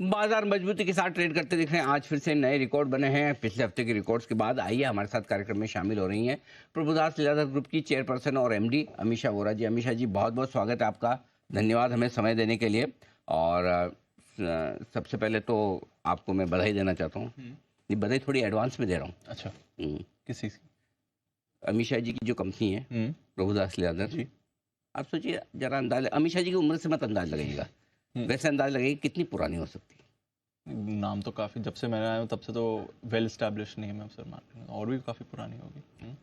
बाजार मजबूती के साथ ट्रेड करते दिख रहे हैं। आज फिर से नए रिकॉर्ड बने हैं पिछले हफ्ते के रिकॉर्ड्स के बाद। आइए हमारे साथ कार्यक्रम में शामिल हो रही हैं प्रभुदास लीलाधर ग्रुप की चेयरपर्सन और एमडी अमीषा वोरा जी। अमीषा जी, बहुत बहुत स्वागत है आपका। धन्यवाद हमें समय देने के लिए। और सबसे पहले तो आपको मैं बधाई देना चाहता हूँ। ये बधाई थोड़ी एडवांस में दे रहा हूँ। अच्छा, हम्म, किस चीज़ की? अमीषा जी की जो कंपनी है प्रभुदास लीलाधर जी। आप सोचिए जरा, अंदाज अमीषा जी की उम्र से मत अंदाज लगाइएगा, वैसे अंदाज लगाइए कितनी पुरानी हो सकती है। नाम तो काफ़ी, जब से मैं आया हूँ तब से तो वेल एस्टैब्लिश नेम है सर मार्केट में, और भी काफ़ी पुरानी होगी।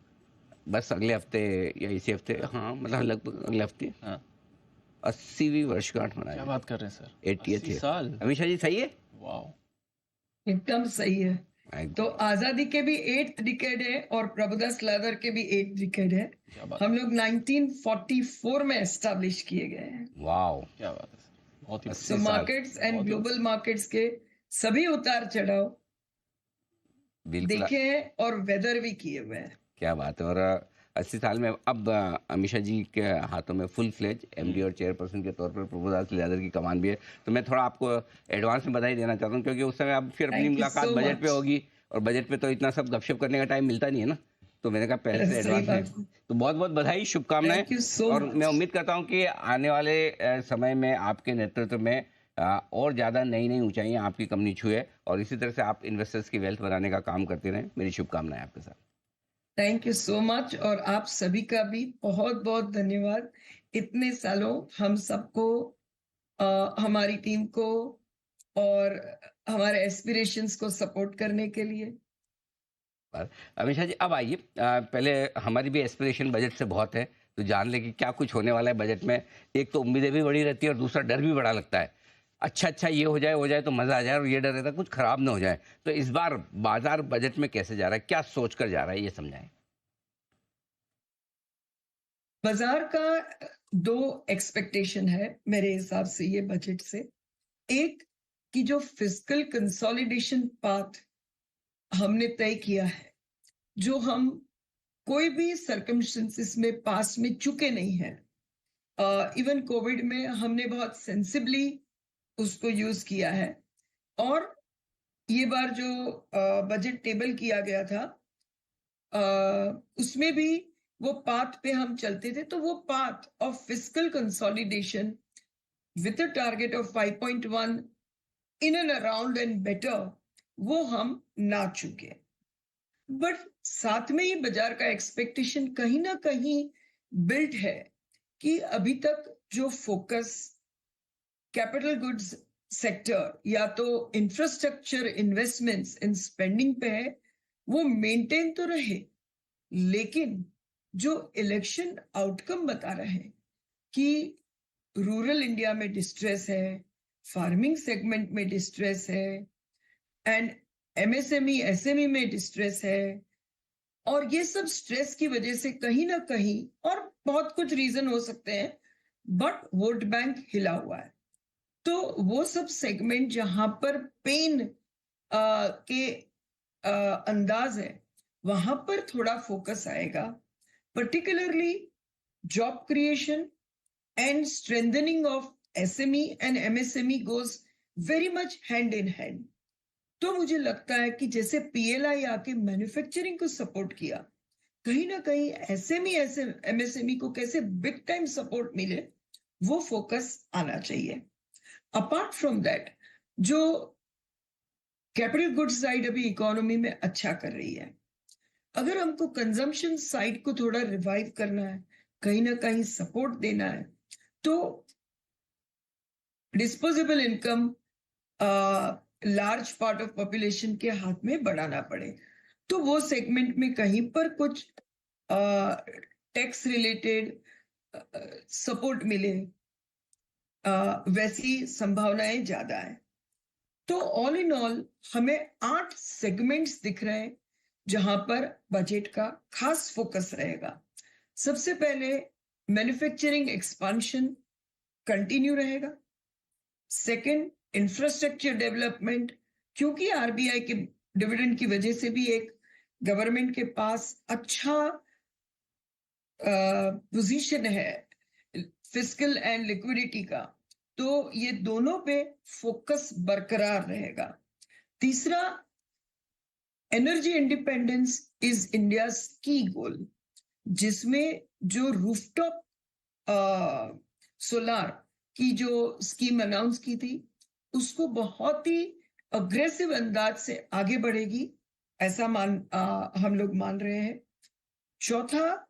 बस अगले हफ्ते या इसी हफ्ते, हाँ मतलब लगभग अगले हफ्ते हाँ। 80वीं वर्षगांठ क्या मनाएंगे। बात कर रहे हैं सर? 80th 80 साल? अमीषा जी सही है? वाह। एकदम सही है। तो एकदम। आजादी के भी 8th डिकेड है और प्रभुदास लेदर के भी 8th डिकेड है। क्या बात हम लोग 1944 में एस्टेब्लिश किए गए हैं। वाओ, क्या बात है सर, बहुत ही 80 तो साल मार्केट्स एंड बहुत ही ग्लोबल मार्केट्स के सभी उतार चढ़ाव बिल्कुल। देखे हैं और वेदर भी किए हुए हैं। क्या बात है। और 80 साल में अब अमीषा जी के हाथों में फुल फ्लेज एमडी और चेयरपर्सन के तौर पर प्रभुदास लीलाधर की कमान भी है। तो मैं थोड़ा आपको एडवांस में बधाई देना चाहता हूँ, क्योंकि उस समय अब फिर अपनी थैंक यू मुलाकात सो बजट पे मच। होगी, और बजट पे तो इतना सब गपशप करने का टाइम मिलता नहीं है ना। तो मैंने कहा पहले से सही एडवांस में, बात है। तो बहुत बहुत बधाई, शुभकामनाएं। थैंक यू सो और मैं मच। उम्मीद करता हूँ कि आने वाले समय में आपके नेतृत्व में और ज़्यादा नई नई ऊंचाइयां आपकी कंपनी छुए, और इसी तरह से आप इन्वेस्टर्स की वेल्थ बनाने का काम करते रहें। मेरी शुभकामनाएं आपके साथ। थैंक यू सो मच, और आप सभी का भी बहुत बहुत धन्यवाद। इतने सालों हम सबको, हमारी टीम को और हमारे एस्पिरेशंस को सपोर्ट करने के लिए। पर अमीषा जी, अब आइए, पहले हमारी भी एस्पिरेशन बजट से बहुत है, तो जान ले कि क्या कुछ होने वाला है बजट में। एक तो उम्मीदें भी बड़ी रहती है और दूसरा डर भी बड़ा लगता है। अच्छा अच्छा ये हो जाए तो मज़ा आ जाए, और ये डर रहता है कुछ खराब ना हो जाए। तो इस बार बाजार बजट में कैसे जा रहा है, क्या सोच कर जा रहा है, ये समझाएं। बाजार का दो एक्सपेक्टेशन है मेरे हिसाब से ये बजट से। एक, कि जो फिस्कल कंसोलिडेशन पाथ हमने तय किया है, जो हम कोई भी सर्कमस्टेंसेस में पास में चुके नहीं हैं। इवन कोविड में हमने बहुत सेंसिबली उसको यूज किया है, और ये बार जो बजट टेबल किया गया था, उसमें भी वो पाथ पे हम चलते थे। तो वो path of fiscal consolidation with a target of 5.1 in and around and better, वो हम ना चुके। बट साथ में ही बाजार का एक्सपेक्टेशन कहीं ना कहीं बिल्ट है कि अभी तक जो फोकस कैपिटल गुड्स सेक्टर या तो इंफ्रास्ट्रक्चर इन्वेस्टमेंट्स इन स्पेंडिंग पे है, वो मेंटेन तो रहे, लेकिन जो इलेक्शन आउटकम बता रहे हैं कि रूरल इंडिया में डिस्ट्रेस है, फार्मिंग सेगमेंट में डिस्ट्रेस है, एंड एमएसएमई एसएमई में डिस्ट्रेस है, और ये सब स्ट्रेस की वजह से कहीं ना कहीं, और बहुत कुछ रीजन हो सकते हैं, बट वोट बैंक हिला हुआ है। तो वो सब सेगमेंट जहां पर पेन के अंदाज है, वहां पर थोड़ा फोकस आएगा। Particularly job creation and strengthening of SME and MSME goes very much hand in hand. तो मुझे लगता है कि जैसे पीएलआई आके मैन्युफैक्चरिंग को सपोर्ट किया, कहीं ना कहीं एसएमई एमएसएमई को कैसे बिग टाइम सपोर्ट मिले, वो फोकस आना चाहिए। अपार्ट फ्रॉम दैट, जो कैपिटल गुड्स साइड अभी इकोनॉमी में अच्छा कर रही है, अगर हमको कंजम्पशन साइड को थोड़ा रिवाइव करना है, कहीं ना कहीं सपोर्ट देना है, तो disposable income large part of population के हाथ में बढ़ाना पड़े, तो वो सेगमेंट में कहीं पर कुछ टैक्स रिलेटेड सपोर्ट मिले, वैसी संभावनाएं ज्यादा है। तो ऑल इन ऑल हमें 8 सेगमेंट्स दिख रहे हैं जहां पर बजट का खास फोकस रहेगा। सबसे पहले मैन्युफैक्चरिंग एक्सपांशन कंटिन्यू रहेगा। सेकंड, इंफ्रास्ट्रक्चर डेवलपमेंट, क्योंकि आरबीआई के डिविडेंड की वजह से भी एक गवर्नमेंट के पास अच्छा पोजीशन है फिस्कल एंड लिक्विडिटी का, तो ये दोनों पे फोकस बरकरार रहेगा। तीसरा, एनर्जी इंडिपेंडेंस इज इंडियाज की गोल, जिसमें जो रूफटॉप सोलार की जो स्कीम अनाउंस की थी, उसको बहुत ही अग्रेसिव अंदाज से आगे बढ़ेगी, ऐसा हम लोग मान रहे हैं। चौथा,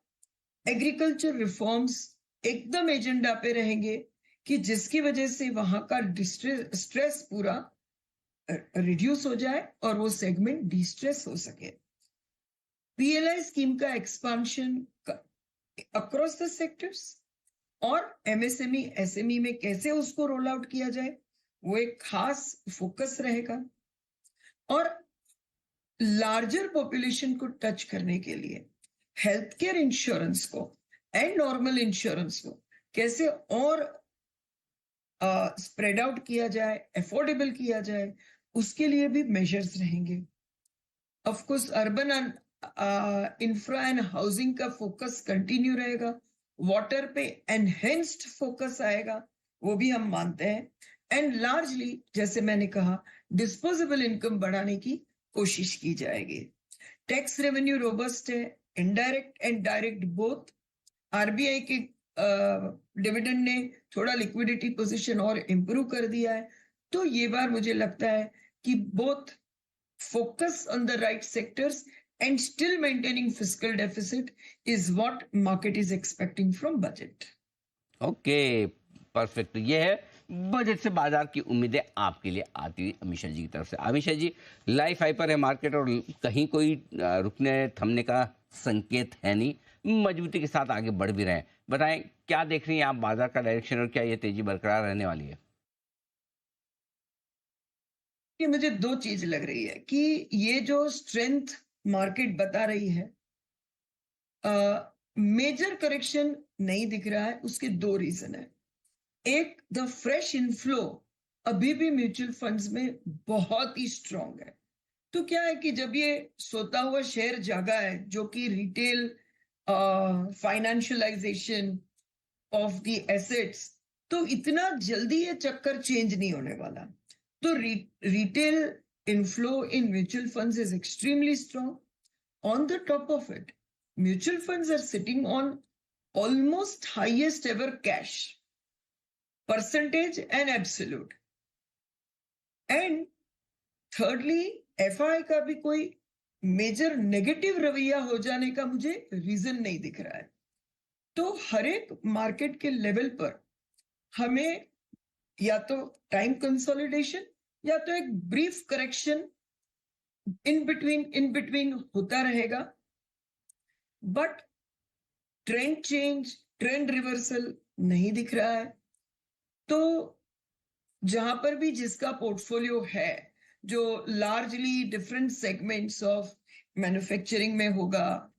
एग्रीकल्चर रिफॉर्म्स एकदम एजेंडा पे रहेंगे कि जिसकी वजह से वहां का स्ट्रेस पूरा रिड्यूस हो जाए और वो सेगमेंट डिस्ट्रेस हो सके। पीएलआई स्कीम का एक्सपांशन अक्रॉस द सेक्टर्स और एमएसएमई एसएमई में कैसे उसको रोल आउट किया जाए, वो एक खास फोकस रहेगा। और लार्जर पॉपुलेशन को टच करने के लिए हेल्थ केयर इंश्योरेंस को एंड नॉर्मल इंश्योरेंस को कैसे और स्प्रेड आउट किया जाए, अफोर्डेबल किया जाए, उसके लिए भी मेजर्स रहेंगे। Of course urban infra and housing का फोकस कंटिन्यू रहेगा। वाटर पे एनहेंस्ड फोकस आएगा, वो भी हम मानते हैं। एंड लार्जली, जैसे मैंने कहा, डिस्पोजेबल इनकम बढ़ाने की कोशिश की जाएगी। टैक्स रेवेन्यू रोबस्ट है, indirect and direct both. RBI के डिविडेंड ने थोड़ा लिक्विडिटी पोजीशन और इंप्रूव कर दिया है, तो ये बार मुझे लगता है कि both focus on the right sectors and still maintaining fiscal deficit is what market is expecting from budget. Okay, perfect. ये है बजट से बाजार की उम्मीदें आपके लिए आती हुई अमीषा जी की तरफ से। अमीषा जी, लाइफ हाई पर है मार्केट और कहीं कोई रुकने थमने का संकेत है नहीं, मजबूती के साथ आगे बढ़ भी रहे हैं। बताएं, क्या देख रही हैं आप बाजार का डायरेक्शन और क्या ये तेजी बरकरार रहने वाली है? कि मुझे दो चीज लग रही है कि ये जो स्ट्रेंथ मार्केट बता रही है, मेजर करेक्शन नहीं दिख रहा है। उसके दो रीजन है। एक, द फ्रेश इनफ्लो अभी भी म्यूचुअल फंड्स में बहुत ही स्ट्रांग है। तो क्या है कि जब ये सोता हुआ शेयर जागा है, जो कि retail financialisation of the assets, तो इतना जल्दी ये चक्कर चेंज नहीं होने वाला। तो retail inflow in mutual funds is extremely strong. On the top of it, mutual funds are sitting on almost highest ever cash percentage and absolute. And thirdly, FI का भी कोई मेजर नेगेटिव रवैया हो जाने का मुझे रीजन नहीं दिख रहा है। तो हर एक मार्केट के लेवल पर हमें या तो टाइम कंसोलिडेशन या तो एक ब्रीफ करेक्शन इन बिटवीन होता रहेगा, but trend change, trend reversal नहीं दिख रहा है। तो जहां पर भी जिसका पोर्टफोलियो है, जो largely different segments of manufacturing में होगा,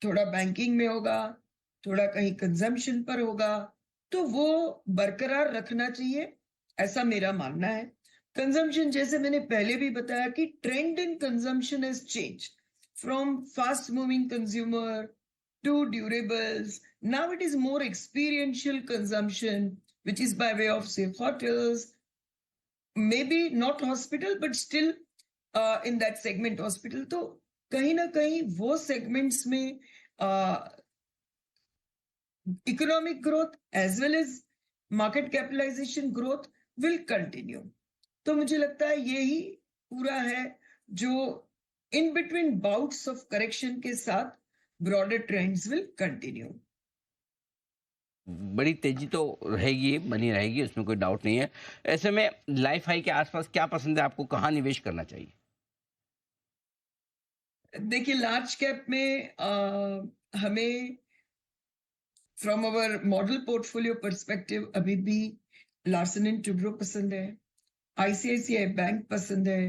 थोड़ा बैंकिंग में होगा, थोड़ा कहीं कंजम्पशन पर होगा, तो वो बरकरार रखना चाहिए, ऐसा मेरा मानना है। कंजम्पशन, जैसे मैंने पहले भी बताया कि trend in consumption has change from fast moving consumer to durables. Now it is more experiential consumption, which is by way of, say, hotels, maybe not hospital, but still in that segment hospital. तो कहीं ना कहीं वो segments में economic growth as well as market capitalization growth will continue. तो मुझे लगता है यही पूरा है जो in between bouts of correction के साथ broader trends will continue. बड़ी तेजी तो रहेगी, बनी रहेगी, उसमें कोई डाउट नहीं है। ऐसे में लाइफ हाई के आसपास क्या पसंद है आपको, कहाँ निवेश करना चाहिए? देखिए, लार्ज कैप में हमें from our model portfolio perspective अभी भी लार्सन एंड टुब्रो पसंद है, आईसीआईसीआई बैंक पसंद है।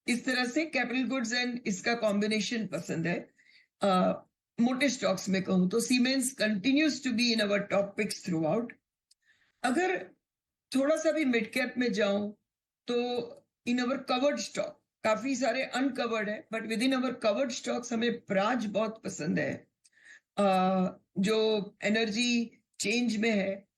इस तरह से कैपिटल गुड्स एंड इसका कॉम्बिनेशन पसंद है। मोटे स्टॉक्स में कहूं तो Siemens continues to be in our top picks throughout. अगर थोड़ा सा भी मिड कैप में जाऊं तो इन अवर कवर्ड स्टॉक काफी सारे अनकवर्ड है, but with in our covered stocks हमें प्राज बहुत पसंद है, जो एनर्जी चेंज में है,